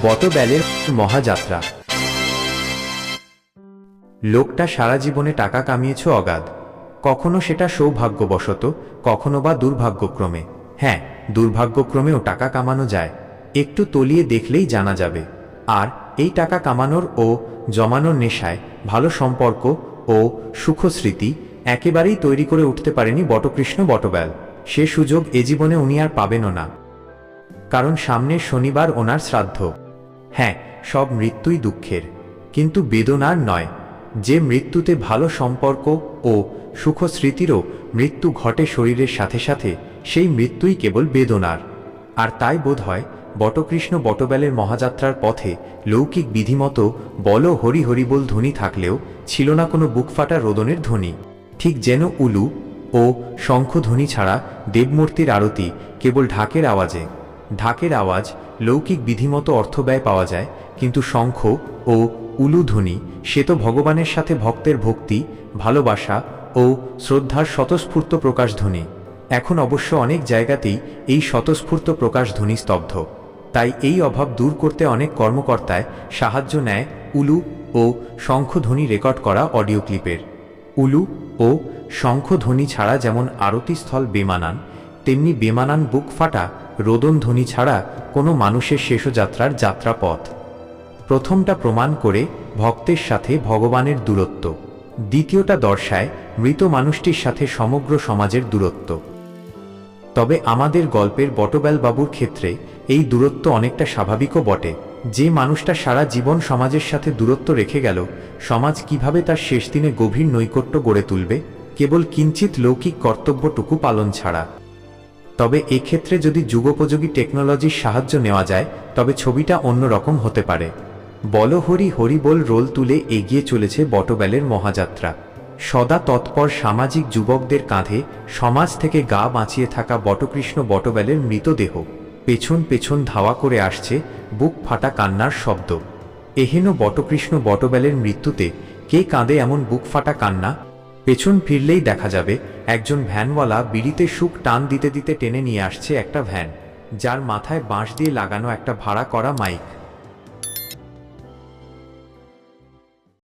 বটবেলের মহাযাত্রা। লোকটা সারা জীবনে টাকা কামিয়েছ অগাধ, কখনো সেটা সৌভাগ্যবশত, কখনো বা দুর্ভাগ্যক্রমে। হ্যাঁ, দুর্ভাগ্যক্রমেও টাকা কামানো যায়, একটু তলিয়ে দেখলেই জানা যাবে। আর এই টাকা কামানোর ও জমানোর নেশায় ভালো সম্পর্ক ও সুখস্মৃতি একেবারেই তৈরি করে উঠতে পারেনি বটকৃষ্ণ বটবেল। সে সুযোগ এ জীবনে উনি আর পাবেনও না, কারণ সামনের শনিবার ওনার শ্রাদ্ধ। হ্যাঁ, সব মৃত্যুই দুঃখের, কিন্তু বেদনার নয়। যে মৃত্যুতে ভালো সম্পর্ক ও সুখস্মৃতিরও মৃত্যু ঘটে শরীরের সাথে সাথে, সেই মৃত্যুই কেবল বেদনার। আর তাই বোধ হয় বটকৃষ্ণ বটবেলের মহাযাত্রার পথে লৌকিক বিধিমতো বল হরি হরি বল ধ্বনি থাকলেও ছিল না কোনো বুকফাটা রোদনের ধ্বনি। ঠিক যেন উলু ও শঙ্খধ্বনি ছাড়া দেবমূর্তির আরতি কেবল ঢাকের আওয়াজে। ঢাকের আওয়াজ লৌকিক বিধিমতো অর্থব্যয় পাওয়া যায়, কিন্তু শঙ্খ ও উলুধ্বনি সে তো ভগবানের সাথে ভক্তের ভক্তি, ভালোবাসা ও শ্রদ্ধার স্বতঃস্ফূর্ত প্রকাশধ্বনি। এখন অবশ্য অনেক জায়গাতেই এই স্বতঃস্ফূর্ত প্রকাশধ্বনি স্তব্ধ, তাই এই অভাব দূর করতে অনেক কর্মকর্তায় সাহায্য নেয় উলু ও শঙ্খধ্বনি রেকর্ড করা অডিও ক্লিপের। উলু ও শঙ্খধ্বনি ছাড়া যেমন আরতিস্থল বেমানান, তেমনি বেমানান বুক ফাটা রোদনধ্বনি ছাড়া কোনো মানুষের শেষযাত্রার যাত্রাপথ। প্রথমটা প্রমাণ করে ভক্তের সাথে ভগবানের দূরত্ব, দ্বিতীয়টা দর্শায় মৃত মানুষটির সাথে সমগ্র সমাজের দূরত্ব। তবে আমাদের গল্পের বটবেল বাবুর ক্ষেত্রে এই দূরত্ব অনেকটা স্বাভাবিকও বটে। যে মানুষটা সারা জীবন সমাজের সাথে দূরত্ব রেখে গেল, সমাজ কিভাবে তার শেষ দিনে গভীর নৈকট্য গড়ে তুলবে, কেবল কিঞ্চিত লৌকিক কর্তব্যটুকু পালন ছাড়া? তবে এক্ষেত্রে যদি যুগোপযোগী টেকনোলজির সাহায্য নেওয়া যায়, তবে ছবিটা অন্যরকম হতে পারে। বল হরি হরি বল রোল তুলে এগিয়ে চলেছে বটবেলের মহাযাত্রা। সদা তৎপর সামাজিক যুবকদের কাঁধে সমাজ থেকে গা বাঁচিয়ে থাকা বটকৃষ্ণ বটবেলের মৃতদেহ। পেছন পেছন ধাওয়া করে আসছে বুক ফাটা কান্নার শব্দ। এহেন বটকৃষ্ণ বটবেলের মৃত্যুতে কে কাঁদে এমন বুক ফাটা কান্না? পেছন ফিরলেই দেখা যাবে একজন ভ্যানওয়ালা বিড়িতে শুক টান দিতে দিতে টেনে নিয়ে আসছে একটা ভ্যান, যার মাথায় বাঁশ দিয়ে লাগানো একটা ভাড়া করা মাইক।